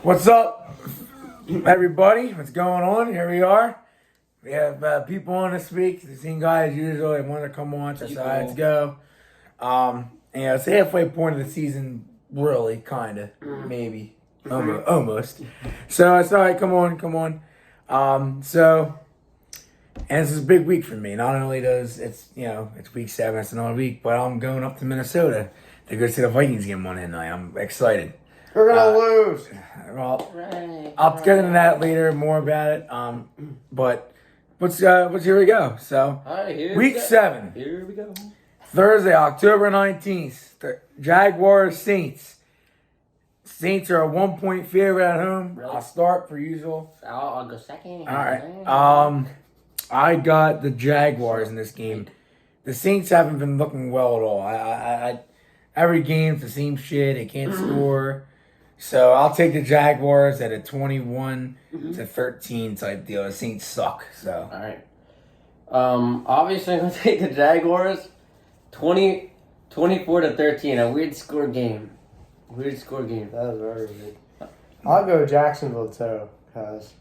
What's up, everybody? What's going on? Here we are. We have people on this week. The same guys usually want to come on, decided to go. It's the halfway point of the season, really, kind of, maybe, almost. So it's all right. Come on. And this is a big week for me. Not only does it's week 7, it's another week, but I'm going up to Minnesota to go see the Vikings game on that night. I'm excited. We're gonna lose. Well, Right. I'll get into that later, more about it. But let's here we go. So All right, here week we go. 7, Here we go. Thursday, October 19th, the Jaguars Saints. Saints are a 1-point favorite at home. Really? I'll start per usual. I'll go second. All right. I got the Jaguars in this game. The Saints haven't been looking well at all. I every game's the same shit. They can't score. So I'll take the Jaguars at a 21-13 type deal. The Saints suck. So All right. Obviously, I'm going to take the Jaguars 24-13. A weird score game. That was very good. I'll go Jacksonville too, because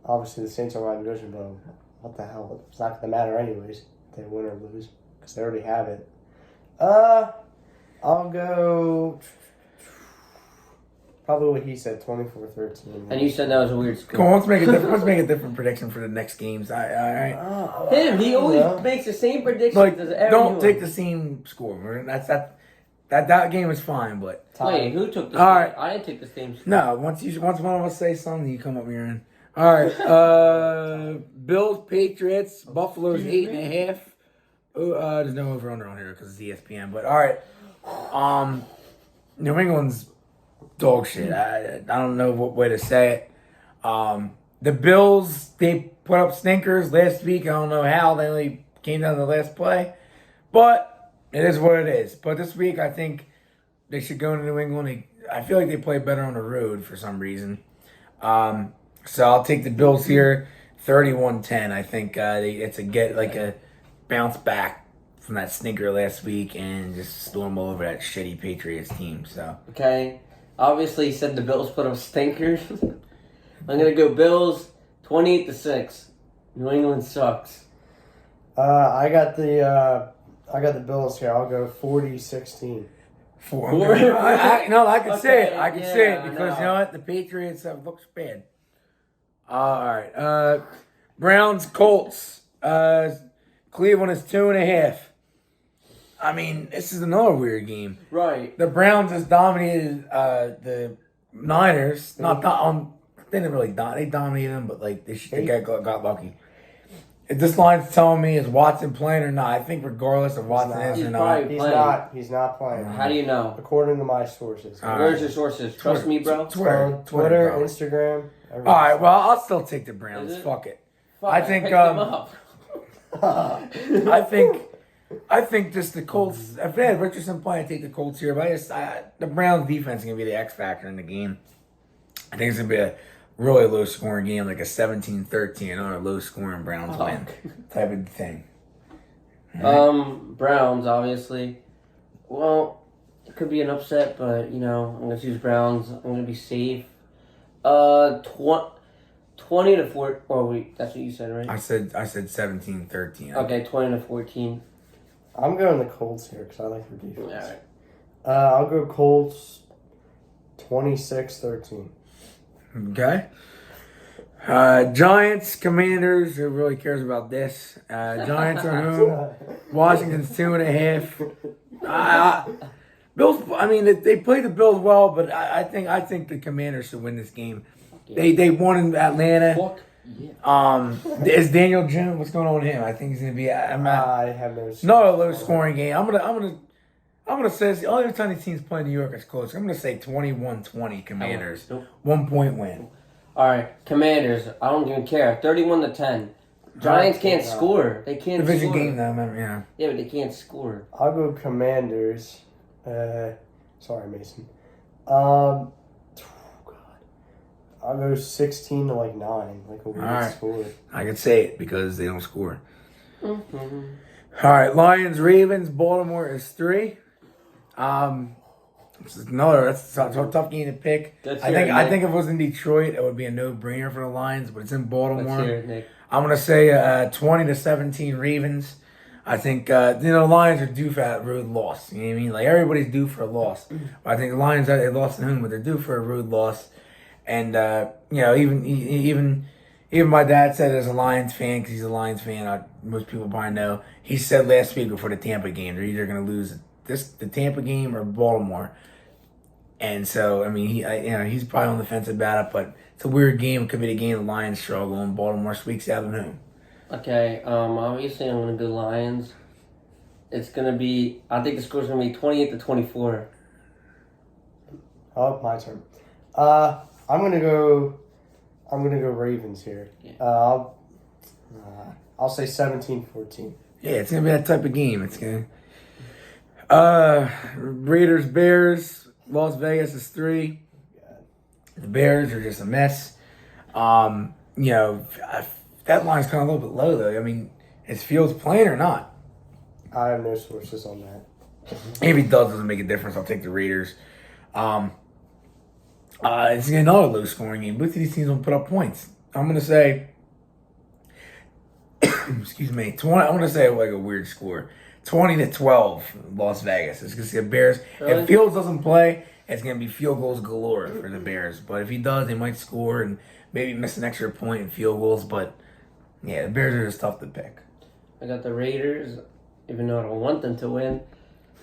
obviously the Saints are my division, but what the hell? It's not gonna matter anyways. If they win or lose, because they already have it. I'll go. Probably what he said, 24-13. And you said that was a weird come score. on, let's make a different prediction for the next games. All right. He always makes the same predictions Like, as everyone. don't take the same score. That game is fine, but Wait, who took the All same? right. I didn't take the same score. no. Once one of us say something, you come up here and all right. Bills, Patriots, Buffalo's 8.5. There's no over under on here because it's ESPN. But all right. New England's dog shit. I don't know what way to say it. The Bills, they put up stinkers last week. I don't know how they only came down to the last play, but it is what it is. But this week, I think they should go into New England. I feel like they play better on the road for some reason. So I'll take the Bills here, 31-10. I think it's a bounce back from that stinker last week and just storm over that shitty Patriots team. So Okay. Obviously, he said the Bills put up stinkers. I'm going to go Bills 28-6. New England sucks. I got the Bills here. I'll go 40-16. I can say it. I can Okay, say it yeah, because no. you know what? The Patriots looks bad. All right. Browns, Colts. Cleveland is 2.5. I mean, this is another weird game. Right. The Browns has dominated the Niners. They didn't really dominate. They dominated them, but like they got lucky. If this line's telling me is Watson playing or not, I think regardless of Watson is He's or not. probably playing. He's not playing. How do you know? According to my sources. All Where's right. your sources? Trust me, bro. Twitter, bro. Instagram. All right, well, I'll still take the Browns. Is it? Fuck it. Fuck, I think, picked them up. I think just the Colts. If they had Richardson playing, I take the Colts here. But the Browns defense is gonna be the X factor in the game. I think it's gonna be a really low scoring game, like a 17-13, another low scoring Browns win type of thing. Browns, obviously. Well, it could be an upset, but I'm gonna choose Browns. I'm gonna be safe. 20-4. Oh wait, that's what you said, right? I said 17-13. Okay, 20-14. I'm going the Colts here because I like their defense. All right. I'll go Colts 26-13. Okay. Giants, Commanders. Who really cares about this? Giants are home. Washington's 2.5. Bills. I mean, they played the Bills well, but I think the Commanders should win this game. They won in Atlanta. Fuck yeah. Is Daniel Jones? What's going on with him? I think he's gonna be. I have no. Not a low scoring game. I'm gonna say it's the only time the teams play New York is close. I'm gonna say 21-20 Commanders. Nope. 1 point win. All right, Commanders. I don't even care. 31-10. Giants can't score. They can't Division score. game though. Yeah. Yeah, but they can't score. I'll go Commanders. Sorry, Mason. God. I'll go 16-9, like a weird right. score. I can say it because they don't score. Mm-hmm. All right, Lions, Ravens, Baltimore is 3. That's a tough game to pick. Let's I hear think it, I Nick. think if it was in Detroit, it would be a no-brainer for the Lions, but it's in Let's Baltimore. hear it, Nick. I'm gonna say 20-17 Ravens. I think the Lions are due for that road loss. You know what I mean? Like everybody's due for a loss. But I think the Lions they lost at home, but they're due for a road loss. And even my dad said as a Lions fan, because he's a Lions fan, most people probably know. He said last week before the Tampa game, they're either gonna lose the Tampa game or Baltimore. And so, I mean, he's probably on the fence about it, but it's a weird game. It could be the game the Lions struggle and Baltimore squeaks out at home. Okay, obviously I'm gonna go Lions. It's gonna be. I think the score's gonna be 28-24. Oh, my turn. I'm gonna go Ravens here. Yeah. I'll say 17-14. Yeah, it's gonna be that type of game. It's gonna. Raiders, Bears, Las Vegas is 3. The Bears are just a mess. That line's kind of a little bit low though. I mean, is Fields playing or not? I have no sources on that. If he doesn't make a difference, I'll take the Raiders. It's another low scoring game. Both of these teams will put up points. I'm gonna say, excuse me, 20. I'm gonna say like a weird score, 20-12, Las Vegas. It's gonna see the Bears. Really? If Fields doesn't play, it's gonna be field goals galore for the Bears. But if he does, they might score and maybe miss an extra point in field goals. But yeah, the Bears are just tough to pick. I got the Raiders, even though I don't want them to win.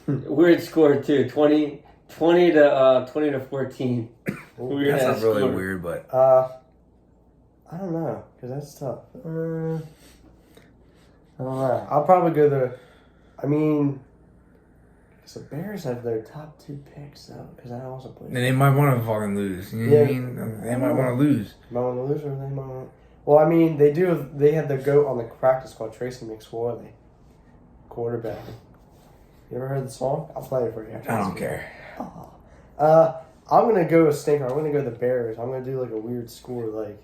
Weird score too, 20 to 14. Weird That's not ass really score. weird, but I don't know, because that's tough. I don't know. I'll probably go because the Bears have their top 2 picks, though, because I also play. then they might want to fucking lose. You know what I mean? They might want to lose. Might want to lose or they might want. Well, I mean, they have the GOAT on the practice squad, Tracy McSorley, quarterback. You ever heard the song? I'll play it for you. I don't care. I'm gonna go a stinker. I'm gonna go the Bears. I'm gonna do like a weird score,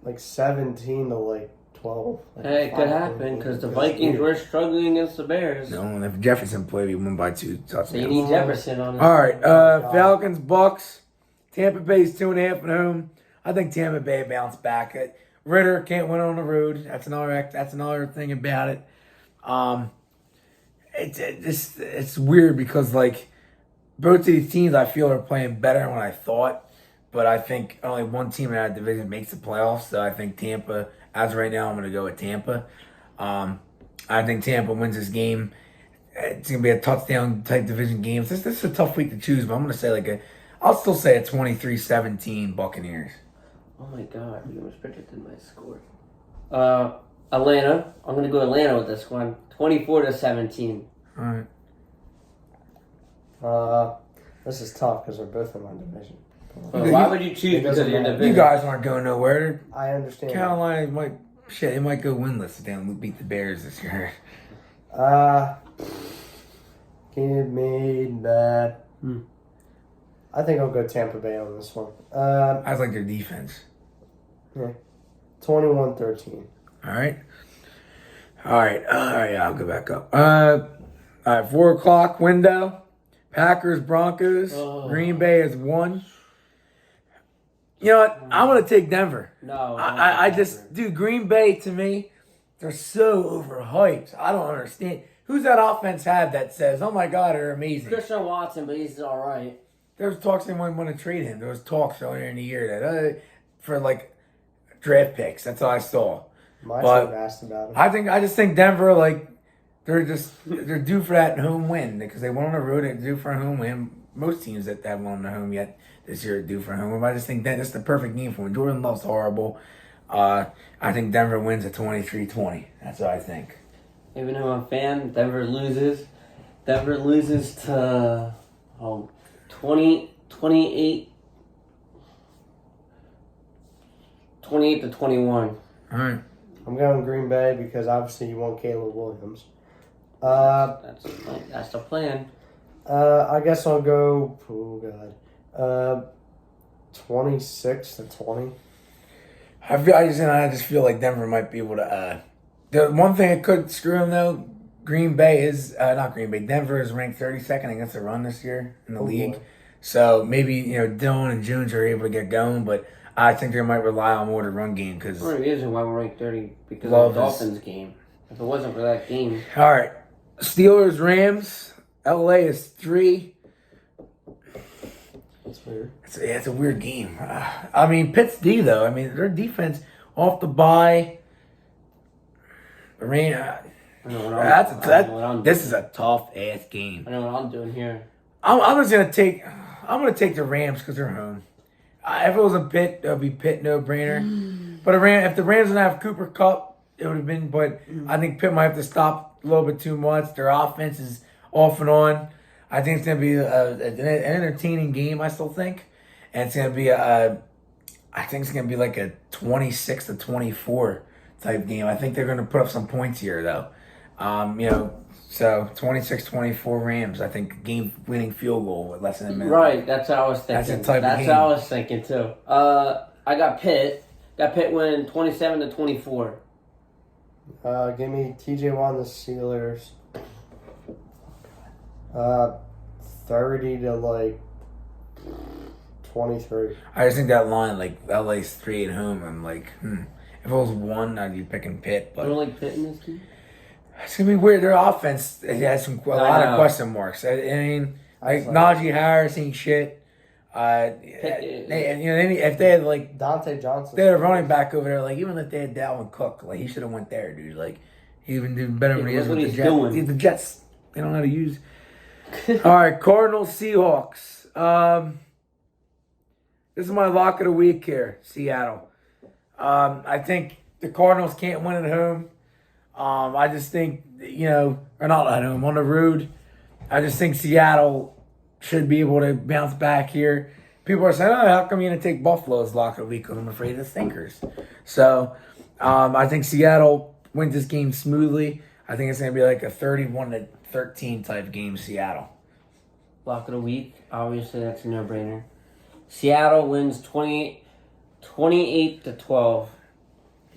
like 17 to like 12. Like Hey, it could happen because the Vikings were struggling against the Bears. No, and if Jefferson played, we won by 2 touchdowns. So you need Jefferson on it. All right, Falcons, Bucks. Tampa Bay's 2.5 at home. I think Tampa Bay bounced back. Ritter can't win on the road. That's another thing about it. It's weird because like both of these teams I feel are playing better than what I thought, but I think only one team in that division makes the playoffs. So I think Tampa. As of right now, I'm going to go with Tampa. I think Tampa wins this game. It's going to be a touchdown type division game. This is a tough week to choose, but I'm going to say I'll still say a 23-17 Buccaneers. Oh my god, you almost predicted my score. Atlanta. I'm gonna go Atlanta with this one. 24-17. All right. This is tough because they're both in my division. Why would you choose because of your matter. division? You guys aren't going nowhere. I understand. Carolina they might go winless if they don't beat the Bears this year. Give me that. I think I'll go Tampa Bay on this one. I like their defense. 21-13. All right. I'll go back up. All right, 4 o'clock window. Packers, Broncos. Oh. Green Bay is 1. You know what? I'm going to take Denver. No. I just, dude, Green Bay to me, they're so overhyped. I don't understand. Who's that offense had that says, oh my God, they're amazing? Christian Watson, but he's all right. There was talks they might want to trade him. There was talks earlier in the year that for like draft picks. That's all I saw. My But team asked about him. I just think Denver they're due for that home win because they went on the road and due for a home win. Most teams that haven't won the home yet this year are due for a home win. But I just think that's the perfect game for them. Jordan Love's horrible. I think Denver wins at 23-20. That's what I think. Even though I'm a fan, Denver loses. Denver loses to 28 to 21. All right. I'm going Green Bay because obviously you want Caleb Williams. That's the plan. I guess I'll go. Oh God. 26-20. I just feel like Denver might be able to. The one thing that could screw them though, Green Bay is not Green Bay. Denver is ranked 32nd against the run this year in the league. Boy. So maybe Dillon and Jones are able to get going, but I think they might rely on more the run game because. One of the reasons why we're ranked 30 because Love of the Dolphins game. If it wasn't for that game, All right, Steelers Rams. LA is 3. That's weird. It's a weird game. I mean, Pitt's D though. I mean, their defense off the bye. I know what I'm This doing. is a tough ass game. I know what I'm doing here. I'm just gonna take. I'm gonna take the Rams because they're home. If it was a Pitt, it would be Pitt no brainer. But if the Rams didn't have Cooper Kupp, it would have been. But I think Pitt might have to stop a little bit too much. Their offense is off and on. I think it's gonna be an entertaining game. I still think, and it's gonna be I think it's gonna be like a 26-24 type game. I think they're gonna put up some points here though. So 26-24 Rams. I think game-winning field goal with less than a minute. Right, that's what I was thinking. That's the type of That's game. what I was thinking too. I got Pitt. Got Pitt winning 27-24. Give me TJ Watt and the Steelers. 30 to like 23. I just think that line, like LA's 3 at home. I'm like, if it was 1, I'd be picking Pitt. I don't But like Pitt in this game. it's gonna be weird. Their offense it has a lot of know. question marks. I mean, like That's Najee Harris ain't shit. If they had like Dante Johnson. they had a running back over there, like even if they had Dalvin Cook, like he should have went there, dude. Like he even did better when he look is what with the he's Jets. doing. The Jets, they don't know how to use. All right, Cardinals Seahawks. This is my lock of the week here, Seattle. I think the Cardinals can't win at home. I just think or not at home, on the road. I just think Seattle should be able to bounce back here. People are saying, "Oh, how come you're gonna take Buffalo's lock of the week?" Because I'm afraid of the Stinkers. So I think Seattle wins this game smoothly. I think it's gonna be like a 31-13 type game, Seattle. Lock of the week. Obviously, that's a no-brainer. Seattle wins 28-12.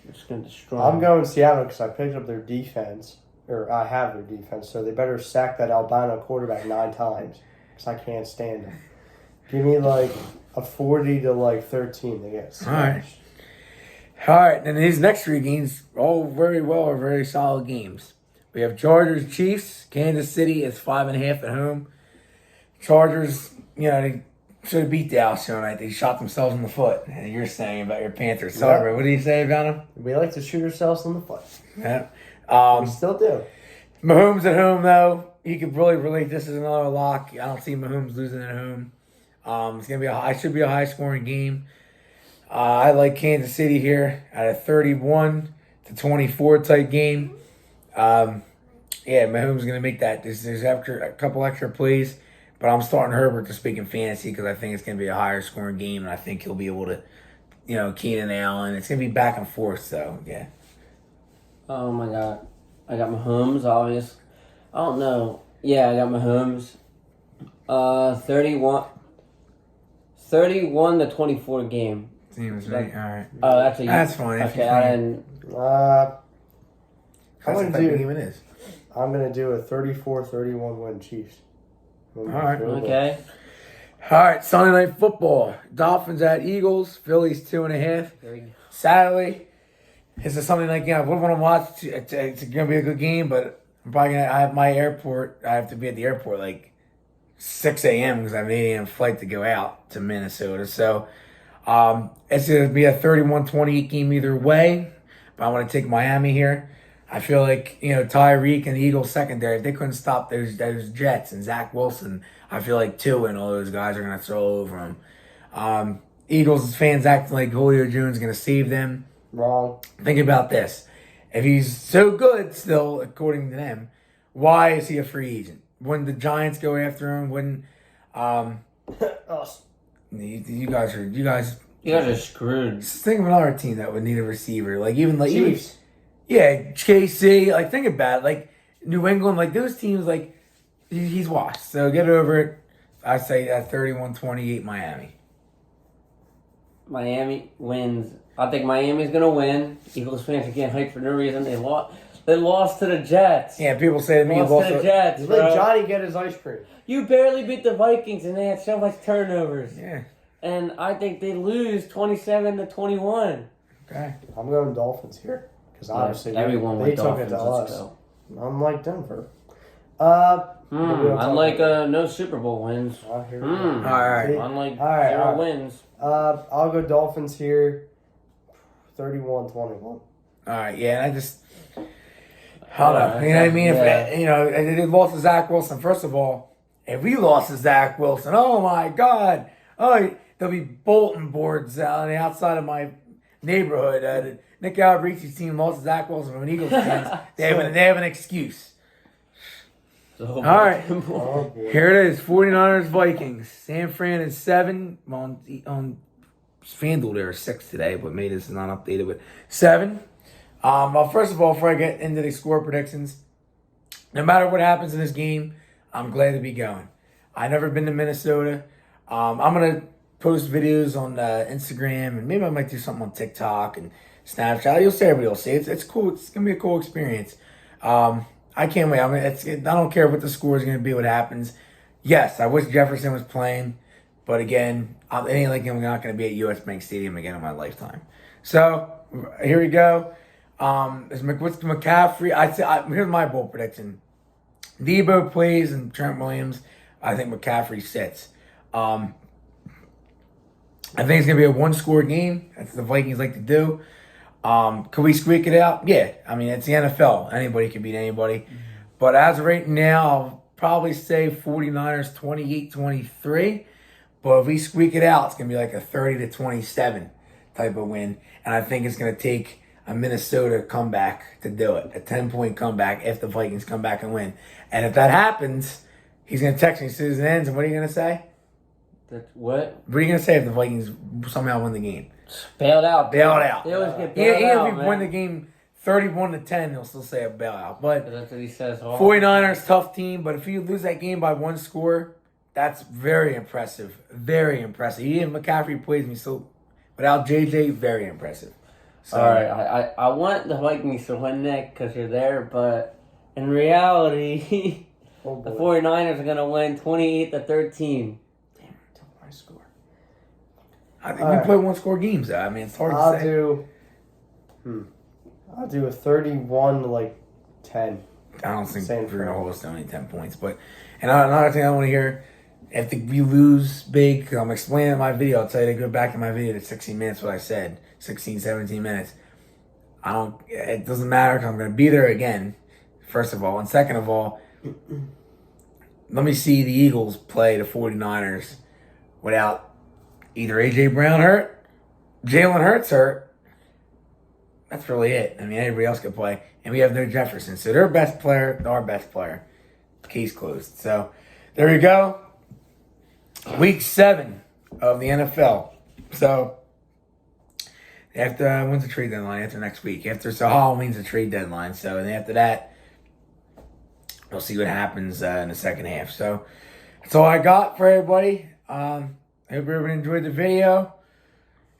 They're just going to destroy I'm them. going Seattle because I picked up their defense, or I have their defense, so they better sack that albino quarterback 9 times because I can't stand him. Give me like a 40 to like 13 to get smashed. All right, and these next 3 games, all very well, are very solid games. We have Chargers, Chiefs. Kansas City is 5.5 at home. Chargers, they should have beat Dallas tonight. They shot themselves in the foot. And you're saying about your Panthers. Celebrate. What do you say about them? We like to shoot ourselves in the foot. Yeah. We still do. Mahomes at home, though, he could really relate. This is another lock. I don't see Mahomes losing at home. It's gonna be should be a high scoring game. I like Kansas City here at a 31-24 type game. Mahomes is gonna make that. There's after a couple extra plays, but I'm starting Herbert to speak in fantasy because I think it's gonna be a higher scoring game, and I think he'll be able to, Keenan Allen. It's gonna be back and forth. So yeah. Oh, my God. I got Mahomes, obvious. I don't know. Yeah, I got Mahomes. 31-24 game. Seems right. All right. Oh, that's a That's fine. Okay, I didn't. I'm That's gonna the type of do. game it is. I'm gonna do a 34-31 win Chiefs. All right. Okay. All right, Sunday Night Football. Dolphins at Eagles. Phillies 2.5. There we go. Saturday, it's a Sunday night game. I would want to watch. It's going to be a good game, but I'm probably going to. I have my airport. I have to be at the airport like 6 a.m. because I have an 8 a.m. flight to go out to Minnesota. So it's going to be a 31-28 game either way. But I want to take Miami here. I feel like, Tyreek and the Eagles secondary, if they couldn't stop those Jets and Zach Wilson, I feel like Tua and all those guys are going to throw over them. Eagles fans acting like Julio Jones is going to save them. Wrong. Think about this. If he's so good still, according to them, why is he a free agent? Wouldn't the Giants go after him? Wouldn't Us. you guys are screwed. think of another team that would need a receiver. Like even Chiefs. Yeah, KC, like think about it. Like New England, like those teams, like he's washed. So get over it. I say at 31-28 Miami. Miami wins. I think Miami's going to win. Eagles fans are getting hyped for no reason. They lost. They lost to the Jets. Yeah, people say to me, you Lost lost to the to- Jets, You let bro. Johnny get his ice cream. You barely beat the Vikings, and they had so much turnovers. Yeah. And I think they lose 27-21. Okay. I'm going Dolphins here because obviously everyone they went took Dolphins. it to Let's us. go. Unlike Denver. Unlike no Super Bowl wins. Here we Hmm. go. All right. Unlike All right, 0 all right. wins. I'll go Dolphins here. 31-21. All right. Yeah, and I just. I don't know. Alright, You know what I mean? yeah. If they lost to Zach Wilson, first of all, if we lost to Zach Wilson, oh my God. Oh, there'll be bulletin boards on the outside of my neighborhood. Nick Alberici's team lost to Zach Wilson from an Eagles fans. They have an excuse. So, All right. Oh, boy. Here it is, 49ers Vikings. San Fran is 7 on FanDuel. There are 6 today, but maybe this is not updated. But 7. Well, first of all, before I get into the score predictions, no matter what happens in this game, I'm glad to be going. I've never been to Minnesota. I'm gonna post videos on Instagram, and maybe I might do something on TikTok and Snapchat. You'll see, everybody will see. It's cool. It's gonna be a cool experience. I can't wait. I don't care what the score is going to be, what happens. Yes, I wish Jefferson was playing, but again, it ain't like I'm not going to be at US Bank Stadium again in my lifetime. So here we go. What's McCaffrey? Here's my bold prediction: Debo plays and Trent Williams. I think McCaffrey sits. I think it's going to be a one-score game. That's what the Vikings like to do. Could we squeak it out? Yeah. I mean, it's the NFL. Anybody can beat anybody. But as of right now, I'll probably say 49ers 28-23. But if we squeak it out, it's going to be like a 30-27 type of win. And I think it's going to take a Minnesota comeback to do it. A 10-point comeback if the Vikings come back and win. And if that happens, he's going to text me as soon as it ends. And what are you going to say? What? What are you going to say if the Vikings somehow win the game? Bailed out. Bailed out. They always get Yeah, bailed even out, if we man. win the game 31-10, they'll still say a bailout. But That's what he says. Oh. 49ers, tough team. But if you lose that game by one score, that's very impressive. Very impressive. Even McCaffrey plays me so without JJ, very impressive. So, All right, I want the Vikings to win, Nick, because you're there, but in reality, Oh, the boy. 49ers are going to win 28-13. Damn, took my score. I think All we right. play one-score games. Though. I mean, it's hard to I'll say. do a 31-10. I don't think San we're going to Fran. hold us to only 10 points. But another thing I want to hear, if we lose big, 'cause I'm explaining in my video, I'll tell you to go back in my video to 16 minutes what I said, 16, 17 minutes. It doesn't matter because I'm going to be there again, first of all. And second of all, let me see the Eagles play the 49ers without either A.J. Brown hurt, Jalen Hurts hurt. That's really it. I mean, everybody else could play. And we have no Jefferson. So their best player, our best player. Case closed. So there you go. Week 7 of the NFL. So after when's the trade deadline? After next week. So Halloween's the trade deadline. So and after that, we'll see what happens in the second half. So that's all I got for everybody. I hope everybody enjoyed the video.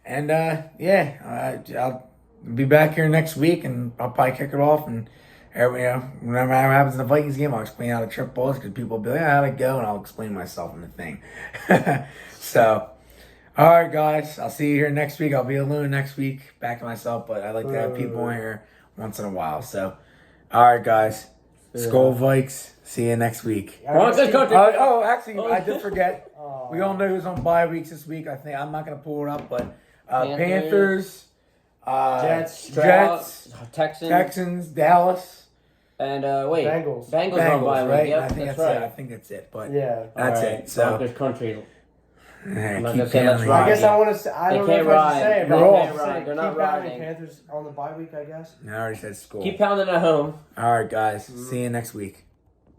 And I'll be back here next week, and I'll probably kick it off. And everybody, whenever happens in the Vikings game, I'll explain how the trip was because people will be like, how'd it go? And I'll explain myself in the thing. So, all right, guys. I'll see you here next week. I'll be alone next week, back to myself, but I like to have people in here once in a while. So, all right, guys. Skol Vikes. See you next week. Broncos country. Actually, I did forget. We all know who's on bye weeks this week. I think I'm not going to pull it up, but Panthers, Jets, Texans, Dallas, and Bengals. Bengals on bye week. right? Yep, I think that's that's right. it. I think that's it. But Yeah. that's All right, it. So Broncos country. hey, I'm not keep gonna say that's counting. right. I guess I want to say, I They don't know can't if I ride. should say it, They but can't I'm ride. saying They're keep not pounding riding. Panthers on the bye week, I guess. I already said school. Keep pounding at home. All right, guys. See you next week.